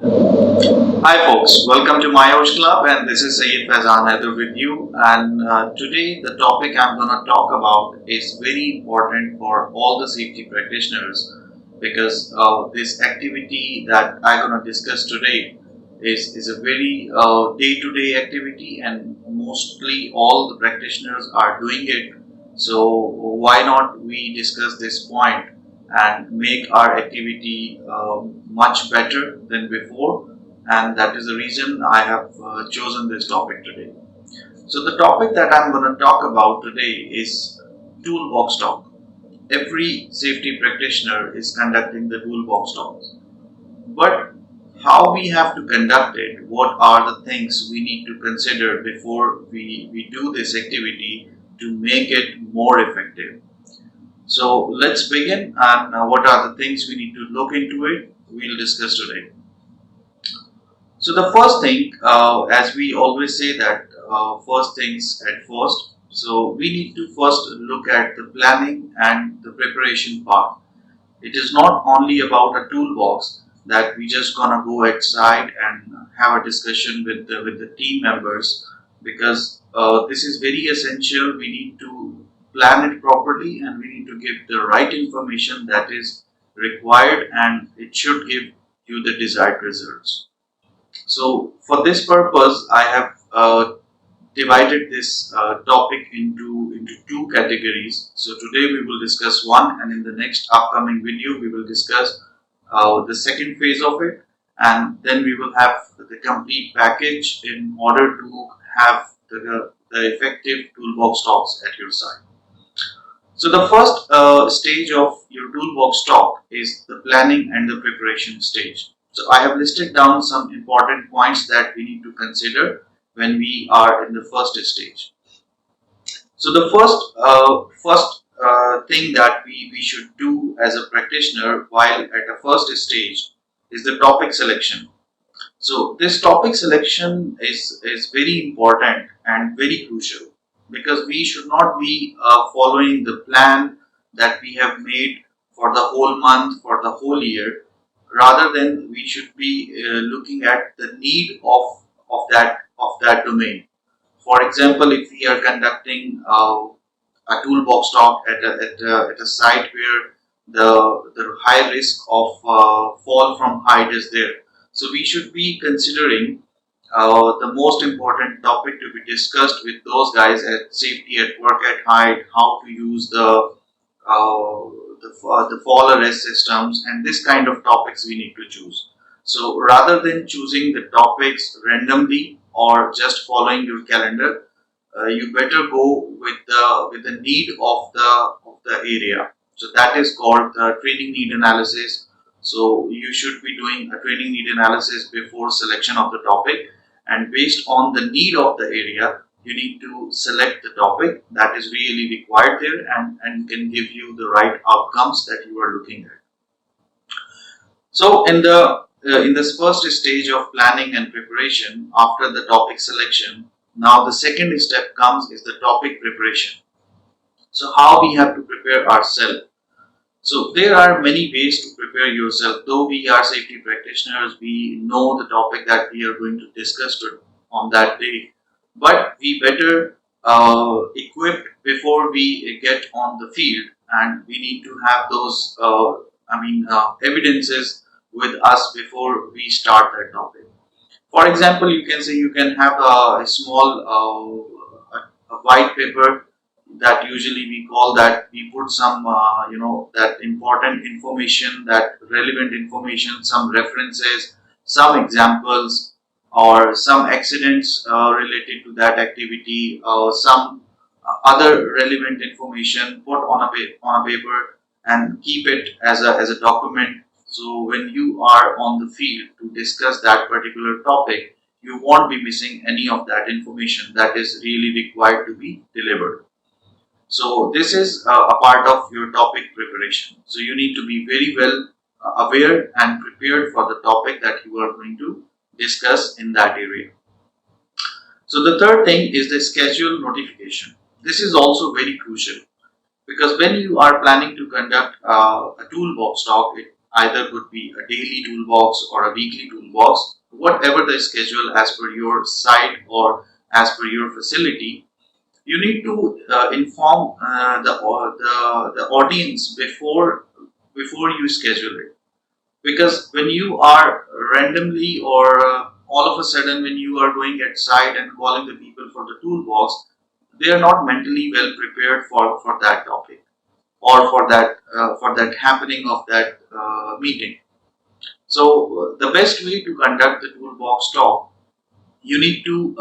Hi folks, welcome to my Osh Club and this is Sayyid Faizan Haider with you, and today the topic I'm going to talk about is very important for all the safety practitioners because this activity that I'm going to discuss today is a very day-to-day activity and mostly all the practitioners are doing it. So why not we discuss this point and make our activity much better than before, and that is the reason I have chosen this topic today. So the topic that I'm going to talk about today is toolbox talk. Every safety practitioner is conducting the toolbox talks, but how we have to conduct it, what are the things we need to consider before we do this activity to make it more effective. So let's begin, and what are the things we need to look into it, we'll discuss today. So the first thing, as we always say that first things at first. So we need to first look at the planning and the preparation part. It is not only about a toolbox that we just gonna go outside and have a discussion with the team members, because this is very essential. We need to plan it properly and we need to give the right information that is required, and it should give you the desired results. So for this purpose, I have divided this topic into two categories. So today we will discuss one, and in the next upcoming video we will discuss the second phase of it, and then we will have the complete package in order to have the effective toolbox talks at your side. So the first stage of your toolbox talk is the planning and the preparation stage. So I have listed down some important points that we need to consider when we are in the first stage. So the first thing that we should do as a practitioner while at a first stage is the topic selection. So this topic selection is very important and very crucial, because we should not be following the plan that we have made for the whole month, for the whole year. Rather than we should be looking at the need of that domain. For example, if we are conducting a toolbox talk at a site where the high risk of fall from height is there, so we should be considering the most important topic to be discussed with those guys at safety at work at height, how to use the fall arrest systems, and this kind of topics we need to choose. So rather than choosing the topics randomly or just following your calendar, you better go with the need of the area. So that is called the training need analysis. So you should be doing a training need analysis before selection of the topic, and based on the need of the area, you need to select the topic that is really required there, and can give you the right outcomes that you are looking at. So in this first stage of planning and preparation after the topic selection, now the second step comes is the topic preparation. So how we have to prepare ourselves. So there are many ways to prepare yourself. Though we are safety practitioners, we know the topic that we are going to discuss on that day, but we better equip before we get on the field, and we need to have those evidences with us before we start that topic. For example, you can say you can have a small a white paper that usually we call that we put some that important information, that relevant information, some references, some examples, or some accidents related to that activity, some other relevant information put on a paper and keep it as a document. So when you are on the field to discuss that particular topic, you won't be missing any of that information that is really required to be delivered. So this is a part of your topic preparation. So you need to be very well aware and prepared for the topic that you are going to discuss in that area. So the third thing is the schedule notification. This is also very crucial, because when you are planning to conduct a toolbox talk, either could be a daily toolbox or a weekly toolbox, whatever the schedule as per your site or as per your facility. You need to inform the audience before you schedule it, because when you are randomly or all of a sudden when you are going at site and calling the people for the toolbox, they are not mentally well prepared for that topic or for that happening of that meeting. So the best way to conduct the toolbox talk, you need to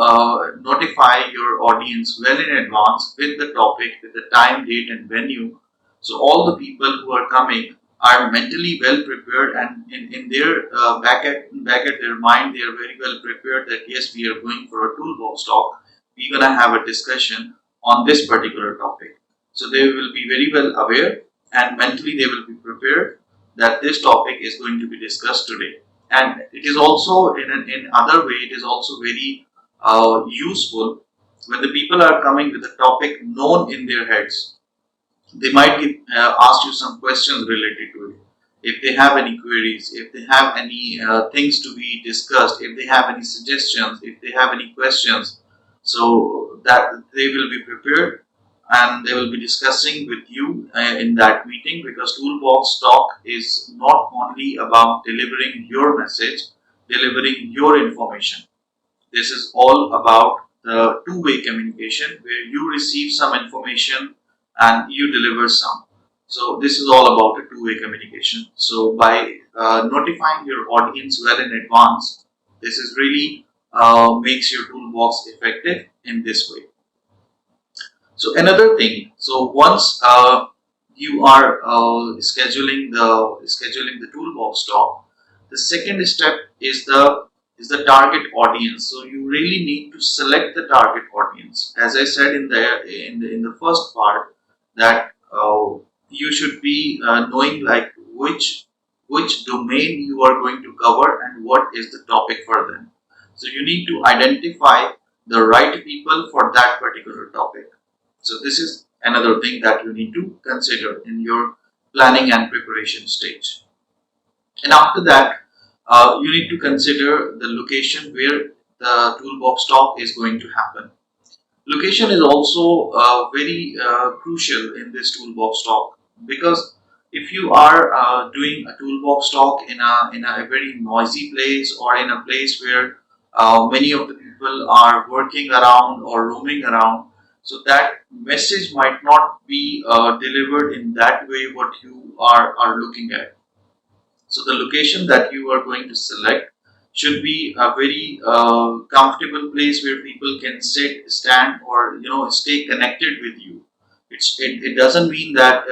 notify your audience well in advance with the topic, with the time, date, and venue. So all the people who are coming are mentally well prepared, and in their back at their mind, they are very well prepared that yes, we are going for a toolbox talk. We're gonna have a discussion on this particular topic. So they will be very well aware, and mentally they will be prepared that this topic is going to be discussed today. And it is also in other way, it is also very useful when the people are coming with a topic known in their heads. They might ask you some questions related to it. If they have any queries, if they have any things to be discussed, if they have any suggestions, if they have any questions, so that they will be prepared and they will be discussing with you in that meeting, because toolbox talk is not only about delivering your message, delivering your information. This is all about the two-way communication where you receive some information and you deliver some. So this is all about a two-way communication. So by notifying your audience well in advance, this is really makes your toolbox effective in this way. So another thing, so once you are scheduling the toolbox talk, the second step is the target audience. So you really need to select the target audience. As I said in the first part, that you should be knowing like which domain you are going to cover and what is the topic for them. So you need to identify the right people for that particular topic. So this is another thing that you need to consider in your planning and preparation stage. And after that, you need to consider the location where the toolbox talk is going to happen. Location is also very crucial in this toolbox talk, because if you are doing a toolbox talk in a very noisy place or in a place where many of the people are working around or roaming around, so that message might not be delivered in that way what you are looking at. So the location that you are going to select should be a very comfortable place where people can sit, stand, or stay connected with you. It doesn't mean that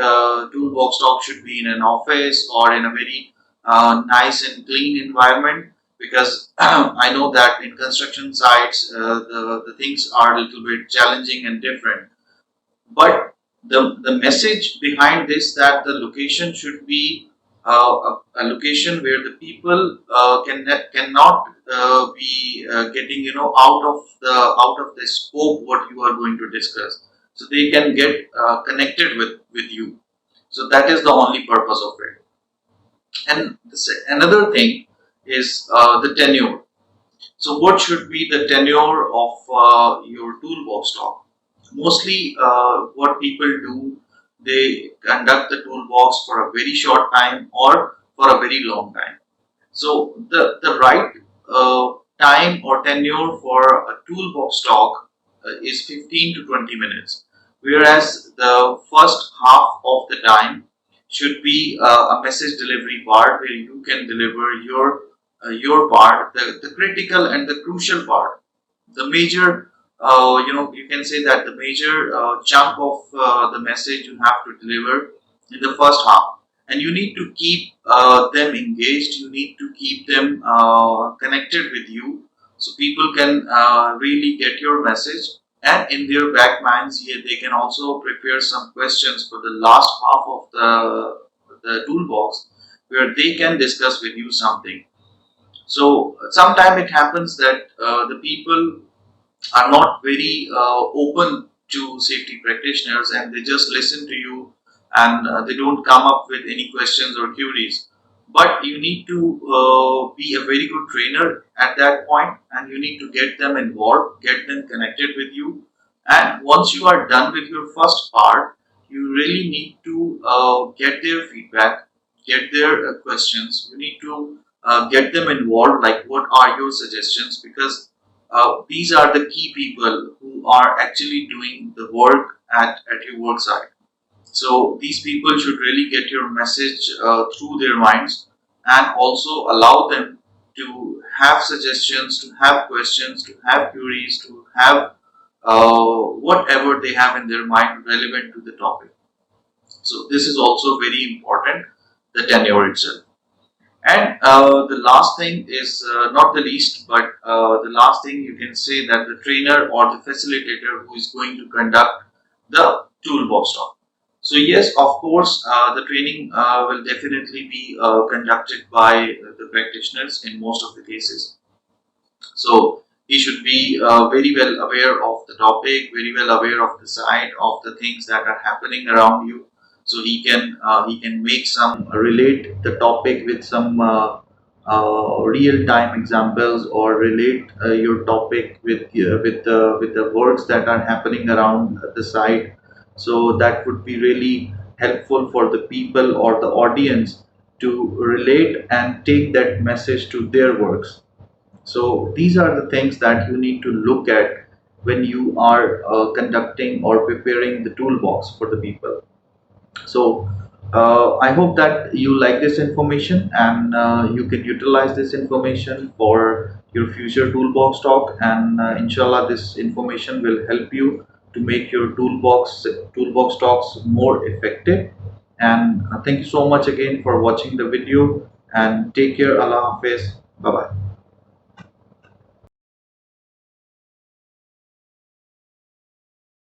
toolbox talk should be in an office or in a very nice and clean environment, because I know that in construction sites the things are a little bit challenging and different. But the message behind this, that the location should be a location where the people cannot be getting out of the scope what you are going to discuss, so they can get connected with you. So that is the only purpose of it. And another thing is the tenure. So what should be the tenure of your toolbox talk? Mostly what people do, they conduct the toolbox for a very short time or for a very long time. So the right time or tenure for a toolbox talk is 15 to 20 minutes, whereas the first half of the time should be a message delivery part where you can deliver your part, the critical and the crucial part, the major, you can say that the major chunk of the message you have to deliver in the first half. And you need to keep them engaged, you need to keep them connected with you, so people can really get your message. And in their back minds here, they can also prepare some questions for the last half of the toolbox, where they can discuss with you something. So sometimes it happens that the people are not very open to safety practitioners, and they just listen to you, and they don't come up with any questions or queries. but you need to be a very good trainer at that point, and you need to get them involved, get them connected with you. And once you are done with your first part, you really need to get their feedback, get their questions. You need to get them involved, like what are your suggestions, because these are the key people who are actually doing the work at your work site. So these people should really get your message through their minds, and also allow them to have suggestions, to have questions, to have queries, to have whatever they have in their mind relevant to the topic. So this is also very important, the tenure itself. And the last thing is not the least, but the last thing you can say that the trainer or the facilitator who is going to conduct the toolbox talk. So yes, of course, the training will definitely be conducted by the practitioners in most of the cases. So he should be very well aware of the topic, very well aware of the side of the things that are happening around you. So he can make some relate the topic with some real time examples, or relate your topic with the works that are happening around the site. So that would be really helpful for the people or the audience to relate and take that message to their works. So these are the things that you need to look at when you are conducting or preparing the toolbox for the people. So I hope that you like this information, and you can utilize this information for your future toolbox talk. And inshallah, this information will help you to make your toolbox talks more effective. And thank you so much again for watching the video, and take care. Allah Hafiz. Bye bye.